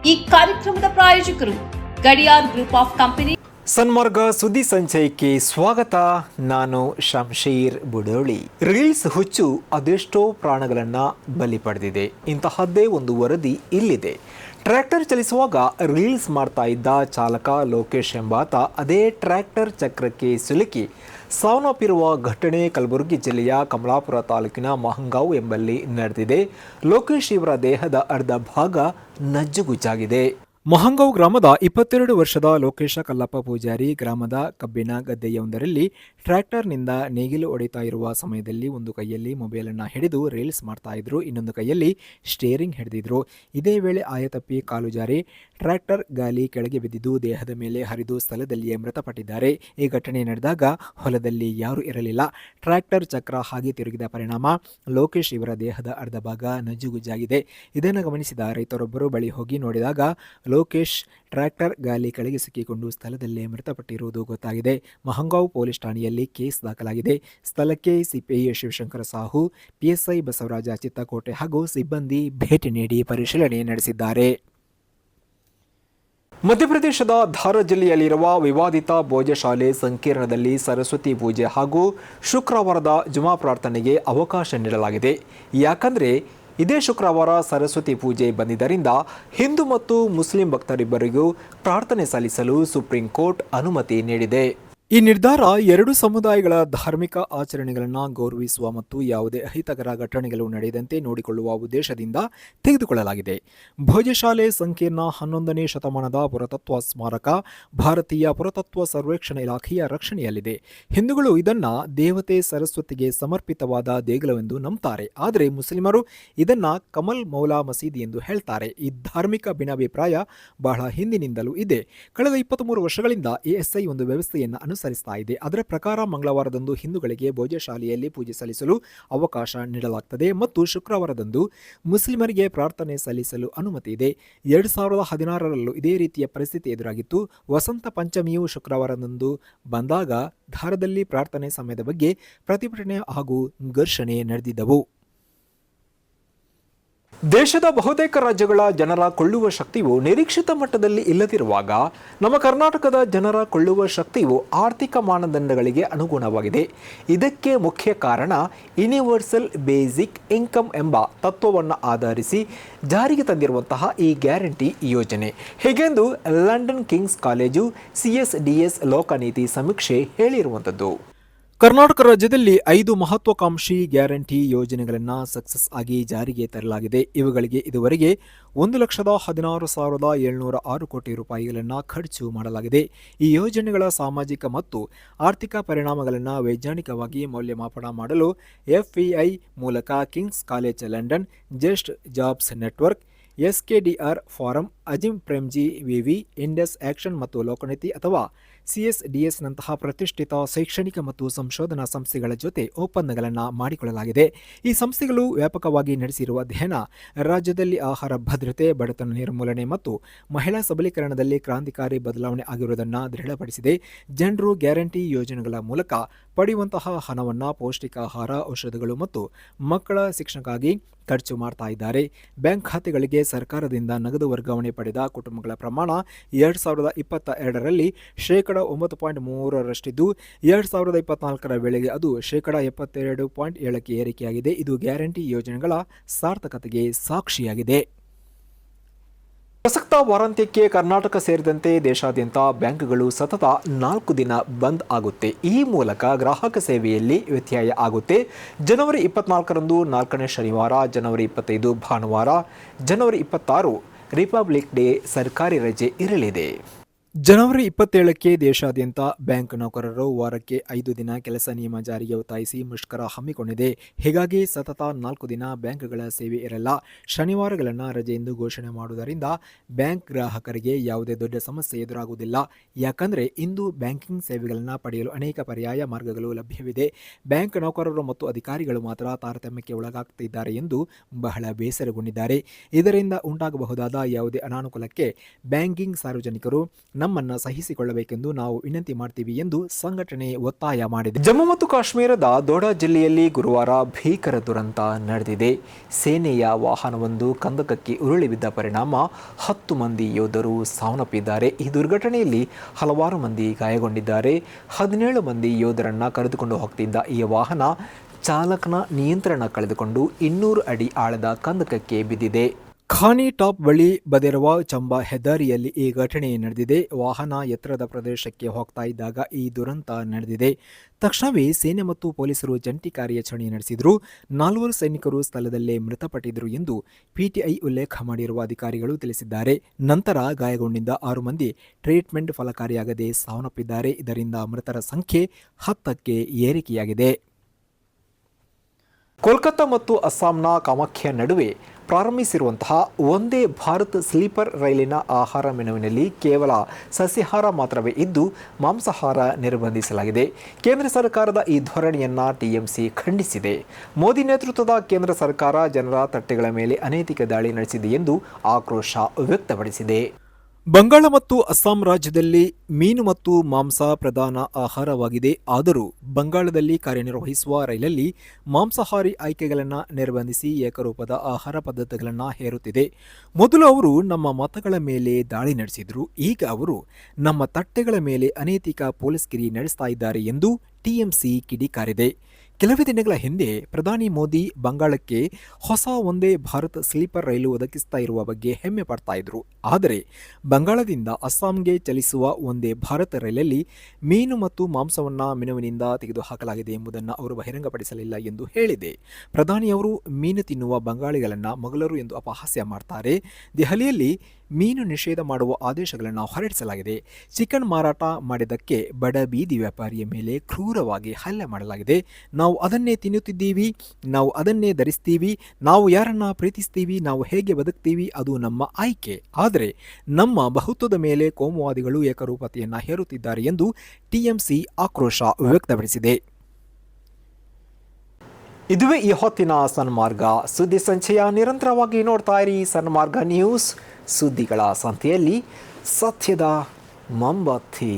ಈ ಕಾರ್ಯಕ್ರಮದ ಪ್ರಾಯೋಜಕರು ಗಡಿಯಾರ್ ಗ್ರೂಪ್ ಆಫ್ ಕಂಪನಿ. ಸನ್ಮಾರ್ಗ ಸುದ್ದಿ ಸಂಚಯಕ್ಕೆ ಸ್ವಾಗತ. ನಾನು ಶಂಶೀರ್ ಬುಡೋಳಿ. ರೀಲ್ಸ್ ಹುಚ್ಚು ಅದೆಷ್ಟೋ ಪ್ರಾಣಗಳನ್ನು ಬಲಿ ಪಡೆದಿದೆ. ಇಂತಹದ್ದೇ ಒಂದು ವರದಿ ಇಲ್ಲಿದೆ. ಟ್ರ್ಯಾಕ್ಟರ್ ಚಲಿಸುವಾಗ ರೀಲ್ಸ್ ಮಾಡ್ತಾ ಇದ್ದ ಚಾಲಕ ಲೋಕೇಶ್ ಎಂಬಾತ ಅದೇ ಟ್ರ್ಯಾಕ್ಟರ್ ಚಕ್ರಕ್ಕೆ ಸಿಲುಕಿ ಸಾವನ್ನಪ್ಪಿರುವ ಘಟನೆ ಕಲಬುರಗಿ ಜಿಲ್ಲೆಯ ಕಮಲಾಪುರ ತಾಲೂಕಿನ ಮಹಂಗಾವ್ ಎಂಬಲ್ಲಿ ನಡೆದಿದೆ. ಲೋಕೇಶ್ ಇವರ ದೇಹದ ಅರ್ಧ ಭಾಗ ನಜ್ಜುಗುಜ್ಜಾಗಿದೆ. ಮಹಂಗಾವ್ ಗ್ರಾಮದ 22 ವರ್ಷದ ಲೋಕೇಶ ಕಲ್ಲಪ್ಪ ಪೂಜಾರಿ ಗ್ರಾಮದ ಕಬ್ಬಿನ ಗದ್ದೆಯೊಂದರಲ್ಲಿ ಟ್ರ್ಯಾಕ್ಟರ್ನಿಂದ ನೇಗಿಲು ಹೊಡಿತಾ ಇರುವ ಸಮಯದಲ್ಲಿ ಒಂದು ಕೈಯಲ್ಲಿ ಮೊಬೈಲನ್ನು ಹಿಡಿದು ರೀಲ್ಸ್ ಮಾಡ್ತಾ ಇದ್ರು, ಇನ್ನೊಂದು ಕೈಯಲ್ಲಿ ಸ್ಟೇರಿಂಗ್ ಹಿಡಿದಿದ್ರು. ಇದೇ ವೇಳೆ ಆಯತಪ್ಪಿ ಕಾಲು ಜಾರಿ ಟ್ರ್ಯಾಕ್ಟರ್ ಗಾಲಿ ಕೆಳಗೆ ಬಿದ್ದಿದ್ದು ದೇಹದ ಮೇಲೆ ಹರಿದು ಸ್ಥಳದಲ್ಲಿಯೇ ಮೃತಪಟ್ಟಿದ್ದಾರೆ. ಈ ಘಟನೆ ನಡೆದಾಗ ಹೊಲದಲ್ಲಿ ಯಾರೂ ಇರಲಿಲ್ಲ. ಟ್ರ್ಯಾಕ್ಟರ್ ಚಕ್ರ ಹಾಗೆ ತಿರುಗಿದ ಪರಿಣಾಮ ಲೋಕೇಶ್ ಇವರ ದೇಹದ ಅರ್ಧ ಭಾಗ ನಜ್ಜುಗುಜ್ಜಾಗಿದೆ. ಇದನ್ನು ಗಮನಿಸಿದ ರೈತರೊಬ್ಬರು ಬಳಿ ಹೋಗಿ ನೋಡಿದಾಗ ಲೋಕೇಶ್ ಟ್ರ್ಯಾಕ್ಟರ್ ಗಾಲಿ ಕೆಳಗೆ ಸಿಕ್ಕಿಕೊಂಡು ಸ್ಥಳದಲ್ಲೇ ಮೃತಪಟ್ಟಿರುವುದು ಗೊತ್ತಾಗಿದೆ. ಮಹಂಗಾವ್ ಪೊಲೀಸ್ ಠಾಣೆಯಲ್ಲಿ ಕೇಸ್ ದಾಖಲಾಗಿದೆ. ಸ್ಥಳಕ್ಕೆ ಸಿಪಿಐ ಶಿವಶಂಕರ ಸಾಹು, ಪಿಎಸ್ಐ ಬಸವರಾಜ ಚಿತ್ತಕೋಟೆ ಹಾಗೂ ಸಿಬ್ಬಂದಿ ಭೇಟಿ ನೀಡಿ ಪರಿಶೀಲನೆ ನಡೆಸಿದ್ದಾರೆ. ಮಧ್ಯಪ್ರದೇಶದ ಧಾರ ಜಿಲ್ಲೆಯಲ್ಲಿರುವ ವಿವಾದಿತ ಭೋಜಶಾಲೆ ಸಂಕೀರ್ಣದಲ್ಲಿ ಸರಸ್ವತಿ ಪೂಜೆ ಹಾಗೂ ಶುಕ್ರವಾರದ ಜುಮಾ ಪ್ರಾರ್ಥನೆಗೆ ಅವಕಾಶ ನೀಡಲಾಗಿದೆ. ಯಾಕಂದರೆ ಇದೇ ಶುಕ್ರವಾರ ಸರಸ್ವತಿ ಪೂಜೆ ಬಂದಿದ್ದರಿಂದ ಹಿಂದೂ ಮತ್ತು ಮುಸ್ಲಿಂ ಭಕ್ತರಿಬ್ಬರಿಗೂ ಪ್ರಾರ್ಥನೆ ಸಲ್ಲಿಸಲು ಸುಪ್ರೀಂ ಕೋರ್ಟ್ ಅನುಮತಿ ನೀಡಿದೆ. ಈ ನಿರ್ಧಾರ ಎರಡು ಸಮುದಾಯಗಳ ಧಾರ್ಮಿಕ ಆಚರಣೆಗಳನ್ನು ಗೌರವಿಸುವ ಮತ್ತು ಯಾವುದೇ ಅಹಿತಕರ ಘಟನೆಗಳು ನಡೆಯದಂತೆ ನೋಡಿಕೊಳ್ಳುವ ಉದ್ದೇಶದಿಂದ ತೆಗೆದುಕೊಳ್ಳಲಾಗಿದೆ. ಭೋಜಶಾಲೆ ಸಂಕೀರ್ಣ 11ನೇ ಶತಮಾನದ ಪುರಾತತ್ವ ಸ್ಮಾರಕ ಭಾರತೀಯ ಪುರಾತತ್ವ ಸರ್ವೇಕ್ಷಣಾ ಇಲಾಖೆಯ ರಕ್ಷಣೆಯಲ್ಲಿದೆ. ಹಿಂದೂಗಳು ಇದನ್ನು ದೇವತೆ ಸರಸ್ವತಿಗೆ ಸಮರ್ಪಿತವಾದ ದೇಗುಲವೆಂದು ನಂಬುತ್ತಾರೆ. ಆದರೆ ಮುಸ್ಲಿಮರು ಇದನ್ನು ಕಮಲ್ ಮೌಲಾ ಮಸೀದಿ ಎಂದು ಹೇಳ್ತಾರೆ. ಈ ಧಾರ್ಮಿಕ ಭಿನ್ನಾಭಿಪ್ರಾಯ ಬಹಳ ಹಿಂದಿನಿಂದಲೂ ಇದೆ. ಕಳೆದ 23 ವರ್ಷಗಳಿಂದ ಎಎಸ್ಐ ಒಂದು ವ್ಯವಸ್ಥೆಯನ್ನು ಅನುಸರಿಸ್ತಾ ಇದೆ. ಅದರ ಪ್ರಕಾರ ಮಂಗಳವಾರದಂದು ಹಿಂದೂಗಳಿಗೆ ಭೋಜಶಾಲೆಯಲ್ಲಿ ಪೂಜೆ ಸಲ್ಲಿಸಲು ಅವಕಾಶ ನೀಡಲಾಗುತ್ತದೆ ಮತ್ತು ಶುಕ್ರವಾರದಂದು ಮುಸ್ಲಿಮರಿಗೆ ಪ್ರಾರ್ಥನೆ ಸಲ್ಲಿಸಲು ಅನುಮತಿ ಇದೆ. 2016ರಲ್ಲೂ ಇದೇ ರೀತಿಯ ಪರಿಸ್ಥಿತಿ ಎದುರಾಗಿತ್ತು. ವಸಂತ ಪಂಚಮಿಯು ಶುಕ್ರವಾರದಂದು ಬಂದಾಗ ಧಾರದಲ್ಲಿ ಪ್ರಾರ್ಥನೆ ಸಮಯದ ಬಗ್ಗೆ ಪ್ರತಿಭಟನೆ ಹಾಗೂ ಘರ್ಷಣೆ ನಡೆದಿದ್ದವು. ದೇಶದ ಬಹುತೇಕ ರಾಜ್ಯಗಳ ಜನರ ಕೊಳ್ಳುವ ಶಕ್ತಿಯು ನಿರೀಕ್ಷಿತ ಮಟ್ಟದಲ್ಲಿ ಇಲ್ಲದಿರುವಾಗ ನಮ್ಮ ಕರ್ನಾಟಕದ ಜನರ ಕೊಳ್ಳುವ ಶಕ್ತಿಯು ಆರ್ಥಿಕ ಮಾನದಂಡಗಳಿಗೆ ಅನುಗುಣವಾಗಿದೆ. ಇದಕ್ಕೆ ಮುಖ್ಯ ಕಾರಣ ಯೂನಿವರ್ಸಲ್ ಬೇಸಿಕ್ ಇನ್ಕಮ್ ಎಂಬ ತತ್ವವನ್ನು ಆಧರಿಸಿ ಜಾರಿಗೆ ತಂದಿರುವಂತಹ ಈ ಗ್ಯಾರಂಟಿ ಯೋಜನೆ. ಹೀಗೆಂದು London Kings college CSDS Lokniti ಸಮೀಕ್ಷೆ ಹೇಳಿರುವಂಥದ್ದು. ಕರ್ನಾಟಕ ರಾಜ್ಯದಲ್ಲಿ 5 ಮಹತ್ವಾಕಾಂಕ್ಷಿ ಗ್ಯಾರಂಟಿ ಯೋಜನೆಗಳನ್ನು ಸಕ್ಸಸ್ ಆಗಿ ಜಾರಿಗೆ ತರಲಾಗಿದೆ. ಇವುಗಳಿಗೆ ಇದುವರೆಗೆ 1,16,706 ಕೋಟಿ ರೂಪಾಯಿಗಳನ್ನು ಖರ್ಚು ಮಾಡಲಾಗಿದೆ. ಈ ಯೋಜನೆಗಳ ಸಾಮಾಜಿಕ ಮತ್ತು ಆರ್ಥಿಕ ಪರಿಣಾಮಗಳನ್ನು ವೈಜ್ಞಾನಿಕವಾಗಿ ಮೌಲ್ಯಮಾಪನ ಮಾಡಲು FEI ಮೂಲಕ Kings College London, just jobs network, SKDR ಫಾರಂ, ಅಜಿಮ್ ಪ್ರೇಮ್ಜಿ ವಿವಿ, ಇಂಡಸ್ ಆಕ್ಷನ್ ಮತ್ತು ಲೋಕನೀತಿ ಅಥವಾ CSDS ನಂತಹ ಪ್ರತಿಷ್ಠಿತ ಶೈಕ್ಷಣಿಕ ಮತ್ತು ಸಂಶೋಧನಾ ಸಂಸ್ಥೆಗಳ ಜೊತೆ ಒಪ್ಪಂದಗಳನ್ನು ಮಾಡಿಕೊಳ್ಳಲಾಗಿದೆ. ಈ ಸಂಸ್ಥೆಗಳು ವ್ಯಾಪಕವಾಗಿ ನಡೆಸಿರುವ ಅಧ್ಯಯನ ರಾಜ್ಯದಲ್ಲಿ ಆಹಾರ ಭದ್ರತೆ, ಬಡತನ ನಿರ್ಮೂಲನೆ ಮತ್ತು ಮಹಿಳಾ ಸಬಲೀಕರಣದಲ್ಲಿ ಕ್ರಾಂತಿಕಾರಿ ಬದಲಾವಣೆ ಆಗಿರುವುದನ್ನು ದೃಢಪಡಿಸಿದೆ. ಜನರು ಗ್ಯಾರಂಟಿ ಯೋಜನೆಗಳ ಮೂಲಕ ಪಡೆಯುವಂತಹ ಹಣವನ್ನು ಪೌಷ್ಟಿಕ ಆಹಾರ, ಔಷಧಗಳು ಮತ್ತು ಮಕ್ಕಳ ಶಿಕ್ಷಣಕ್ಕಾಗಿ ಖರ್ಚು ಮಾಡ್ತಾ ಇದ್ದಾರೆ. ಬ್ಯಾಂಕ್ ಖಾತೆಗಳಿಗೆ ಸರ್ಕಾರದಿಂದ ನಗದು ವರ್ಗಾವಣೆ ಪಡೆದ ಕುಟುಂಬಗಳ ಪ್ರಮಾಣ 2022ರಲ್ಲಿ 9.3% 2024ರ ವೇಳೆಗೆ ಅದು 72.7ಕ್ಕೆ ಏರಿಕೆಯಾಗಿದೆ. ಇದು ಗ್ಯಾರಂಟಿ ಯೋಜನೆಗಳ ಸಾರ್ಥಕತೆಗೆ ಸಾಕ್ಷಿಯಾಗಿದೆ. ಪ್ರಸಕ್ತ ವಾರಾಂತ್ಯಕ್ಕೆ ಕರ್ನಾಟಕ ಸೇರಿದಂತೆ ದೇಶಾದ್ಯಂತ ಬ್ಯಾಂಕ್ಗಳು ಸತತ 4 ದಿನ ಬಂದ್ ಆಗುತ್ತೆ. ಈ ಮೂಲಕ ಗ್ರಾಹಕ ಸೇವೆಯಲ್ಲಿ ವ್ಯತ್ಯಯ ಆಗುತ್ತೆ. ಜನವರಿ 24ರಂದು 4ನೇ ಶನಿವಾರ, ಜನವರಿ 25 ಭಾನುವಾರ, ಜನವರಿ 26 ರಿಪಬ್ಲಿಕ್ ಡೇ ಸರ್ಕಾರಿ ರಜೆ ಇರಲಿದೆ. ಜನವರಿ 27ಕ್ಕೆ ದೇಶಾದ್ಯಂತ ಬ್ಯಾಂಕ್ ನೌಕರರು ವಾರಕ್ಕೆ 5 ದಿನ ಕೆಲಸ ನಿಯಮ ಜಾರಿಗೆ ಒತ್ತಾಯಿಸಿ ಮುಷ್ಕರ ಹಮ್ಮಿಕೊಂಡಿದೆ. ಹೀಗಾಗಿ ಸತತ 4 ದಿನ ಬ್ಯಾಂಕ್ಗಳ ಸೇವೆ ಇರಲ್ಲ. ಶನಿವಾರಗಳನ್ನು ರಜೆ ಎಂದು ಘೋಷಣೆ ಮಾಡುವುದರಿಂದ ಬ್ಯಾಂಕ್ ಗ್ರಾಹಕರಿಗೆ ಯಾವುದೇ ದೊಡ್ಡ ಸಮಸ್ಯೆ ಎದುರಾಗುವುದಿಲ್ಲ. ಯಾಕಂದರೆ ಇಂದು ಬ್ಯಾಂಕಿಂಗ್ ಸೇವೆಗಳನ್ನು ಪಡೆಯಲು ಅನೇಕ ಪರ್ಯಾಯ ಮಾರ್ಗಗಳು ಲಭ್ಯವಿದೆ. ಬ್ಯಾಂಕ್ ನೌಕರರು ಮತ್ತು ಅಧಿಕಾರಿಗಳು ಮಾತ್ರ ತಾರತಮ್ಯಕ್ಕೆ ಒಳಗಾಗ್ತಿದ್ದಾರೆ ಎಂದು ಬಹಳ ಬೇಸರಗೊಂಡಿದ್ದಾರೆ. ಇದರಿಂದ ಉಂಟಾಗಬಹುದಾದ ಯಾವುದೇ ಅನಾನುಕೂಲಕ್ಕೆ ಬ್ಯಾಂಕಿಂಗ್ ಸಾರ್ವಜನಿಕರು ನಮ್ಮನ್ನು ಸಹಿಸಿಕೊಳ್ಳಬೇಕೆಂದು ನಾವು ವಿನಂತಿ ಮಾಡ್ತೀವಿ ಎಂದು ಸಂಘಟನೆ ಒತ್ತಾಯ ಮಾಡಿದೆ. ಜಮ್ಮು ಮತ್ತು ಕಾಶ್ಮೀರದ ದೋಡಾ ಜಿಲ್ಲೆಯಲ್ಲಿ ಗುರುವಾರ ಭೀಕರ ದುರಂತ ನಡೆದಿದೆ. ಸೇನೆಯ ವಾಹನವೊಂದು ಕಂದಕಕ್ಕೆ ಉರುಳಿ ಬಿದ್ದ ಪರಿಣಾಮ 10 ಮಂದಿ ಯೋಧರು ಸಾವನ್ನಪ್ಪಿದ್ದಾರೆ. ಈ ದುರ್ಘಟನೆಯಲ್ಲಿ ಹಲವಾರು ಮಂದಿ ಗಾಯಗೊಂಡಿದ್ದಾರೆ. 17 ಮಂದಿ ಯೋಧರನ್ನ ಕರೆದುಕೊಂಡು ಹೋಗ್ತಿದ್ದ ಈ ವಾಹನ ಚಾಲಕನ ನಿಯಂತ್ರಣ ಕಳೆದುಕೊಂಡು 200 ಅಡಿ ಆಳದ ಕಂದಕಕ್ಕೆ ಬಿದ್ದಿದೆ. ಖಾನಿ ಟಾಪ್ ಬಳಿ ಬದಿರುವ ಚಂಬಾ ಹೆದ್ದಾರಿಯಲ್ಲಿ ಈ ಘಟನೆ ನಡೆದಿದೆ. ವಾಹನ ಎತ್ತರದ ಪ್ರದೇಶಕ್ಕೆ ಹೋಗ್ತಾ ಇದ್ದಾಗ ಈ ದುರಂತ ನಡೆದಿದೆ. ತಕ್ಷಣವೇ ಸೇನೆ ಮತ್ತು ಪೊಲೀಸರು ಜಂಟಿ ಕಾರ್ಯಾಚರಣೆ ನಡೆಸಿದರು. 4 ಸೈನಿಕರು ಸ್ಥಳದಲ್ಲೇ ಮೃತಪಟ್ಟಿದ್ದರು ಎಂದು ಪಿಟಿಐ ಉಲ್ಲೇಖ ಮಾಡಿರುವ ಅಧಿಕಾರಿಗಳು ತಿಳಿಸಿದ್ದಾರೆ. ನಂತರ ಗಾಯಗೊಂಡಿದ್ದ 6 ಮಂದಿ ಟ್ರೀಟ್ಮೆಂಟ್ ಫಲಕಾರಿಯಾಗದೆ ಸಾವನ್ನಪ್ಪಿದ್ದಾರೆ. ಇದರಿಂದ ಮೃತರ ಸಂಖ್ಯೆ 10ಕ್ಕೆ ಏರಿಕೆಯಾಗಿದೆ. ಕೋಲ್ಕತ್ತಾ ಮತ್ತು ಅಸ್ಸಾಂನ ಕಾಮಾಖ್ಯ ನಡುವೆ ಪ್ರಾರಂಭಿಸಿರುವಂತಹ ವಂದೇ ಭಾರತ್ ಸ್ಲೀಪರ್ ರೈಲಿನ ಆಹಾರ ಮೆನುವಿನಲ್ಲಿ ಕೇವಲ ಸಸ್ಯಾಹಾರ ಮಾತ್ರವೇ ಇದ್ದು ಮಾಂಸಾಹಾರ ನಿರ್ಬಂಧಿಸಲಾಗಿದೆ. ಕೇಂದ್ರ ಸರ್ಕಾರದ ಈ ಧೋರಣೆಯನ್ನು ಟಿಎಂಸಿ ಖಂಡಿಸಿದೆ. ಮೋದಿ ನೇತೃತ್ವದ ಕೇಂದ್ರ ಸರ್ಕಾರ ಜನರ ತಟ್ಟೆಗಳ ಮೇಲೆ ಅನೈತಿಕ ದಾಳಿ ನಡೆಸಿದೆ ಎಂದು ಆಕ್ರೋಶ ವ್ಯಕ್ತಪಡಿಸಿದೆ. ಬಂಗಾಳ ಮತ್ತು ಅಸ್ಸಾಂ ರಾಜ್ಯದಲ್ಲಿ ಮೀನು ಮತ್ತು ಮಾಂಸ ಪ್ರಧಾನ ಆಹಾರವಾಗಿದೆ. ಆದರೂ ಬಂಗಾಳದಲ್ಲಿ ಕಾರ್ಯನಿರ್ವಹಿಸುವ ರೈಲಲ್ಲಿ ಮಾಂಸಾಹಾರಿ ಆಯ್ಕೆಗಳನ್ನು ನಿರ್ಬಂಧಿಸಿ ಏಕರೂಪದ ಆಹಾರ ಪದ್ಧತಿಗಳನ್ನು ಹೇರುತ್ತಿದೆ. ಮೊದಲು ಅವರು ನಮ್ಮ ಮತಗಳ ಮೇಲೆ ದಾಳಿ ನಡೆಸಿದರು. ಈಗ ಅವರು ನಮ್ಮ ತಟ್ಟೆಗಳ ಮೇಲೆ ಅನೈತಿಕ ಪೊಲೀಸ್ಗಿರಿ ನಡೆಸ್ತಾ ಇದ್ದಾರೆ ಎಂದು ಟಿಎಂಸಿ ಕಿಡಿಕಾರಿದೆ. ಕೆಲವೇ ದಿನಗಳ ಹಿಂದೆ ಪ್ರಧಾನಿ ಮೋದಿ ಬಂಗಾಳಕ್ಕೆ ಹೊಸ ವಂದೇ ಭಾರತ್ ಸ್ಲೀಪರ್ ರೈಲು ಒದಗಿಸ್ತಾ ಇರುವ ಬಗ್ಗೆ ಹೆಮ್ಮೆ ಪಡ್ತಾ ಇದ್ರು. ಆದರೆ ಬಂಗಾಳದಿಂದ ಅಸ್ಸಾಂಗೆ ಚಲಿಸುವ ವಂದೇ ಭಾರತ್ ರೈಲಲ್ಲಿ ಮೀನು ಮತ್ತು ಮಾಂಸವನ್ನು ಮೆನುವಿನಿಂದ ತೆಗೆದುಹಾಕಲಾಗಿದೆ ಎಂಬುದನ್ನು ಅವರು ಬಹಿರಂಗಪಡಿಸಲಿಲ್ಲ ಎಂದು ಹೇಳಿದೆ. ಪ್ರಧಾನಿಯವರು ಮೀನು ತಿನ್ನುವ ಬಂಗಾಳಿಗಳನ್ನು ಮೊಘಲರು ಎಂದು ಅಪಹಾಸ್ಯ ಮಾಡ್ತಾರೆ. ದೆಹಲಿಯಲ್ಲಿ ಮೀನು ನಿಷೇಧ ಮಾಡುವ ಆದೇಶಗಳನ್ನು ಹೊರಡಿಸಲಾಗಿದೆ. ಚಿಕನ್ ಮಾರಾಟ ಮಾಡಿದ್ದಕ್ಕೆ ಬಡ ಬೀದಿ ವ್ಯಾಪಾರಿಯ ಮೇಲೆ ಕ್ರೂರವಾಗಿ ಹಲ್ಲೆ ಮಾಡಲಾಗಿದೆ. ನಾವು ಅದನ್ನೇ ತಿನ್ನುತ್ತಿದ್ದೀವಿ, ನಾವು ಅದನ್ನೇ ಧರಿಸ್ತೀವಿ, ನಾವು ಯಾರನ್ನ ಪ್ರೀತಿಸ್ತೀವಿ, ನಾವು ಹೇಗೆ ಬದುಕ್ತೀವಿ ಅದು ನಮ್ಮ ಆಯ್ಕೆ. ಆದರೆ ನಮ್ಮ ಬಹುತ್ವದ ಮೇಲೆ ಕೋಮುವಾದಿಗಳು ಏಕರೂಪತೆಯನ್ನು ಹೇರುತ್ತಿದ್ದಾರೆ ಎಂದು ಟಿಎಂಸಿ ಆಕ್ರೋಶ ವ್ಯಕ್ತಪಡಿಸಿದೆ. ಇದುವೇ ಈ ಹೊತ್ತಿನ ಸನ್ಮಾರ್ಗ ಸುದ್ದಿ ಸಂಚಯ. ನಿರಂತರವಾಗಿ ನೋಡ್ತಾ ಇರಿ ಸನ್ಮಾರ್ಗ ನ್ಯೂಸ್. ಸುದ್ದಿಗಳ ಸಂತೆಯಲ್ಲಿ ಸತ್ಯದ ಮೊಂಬತ್ತಿ.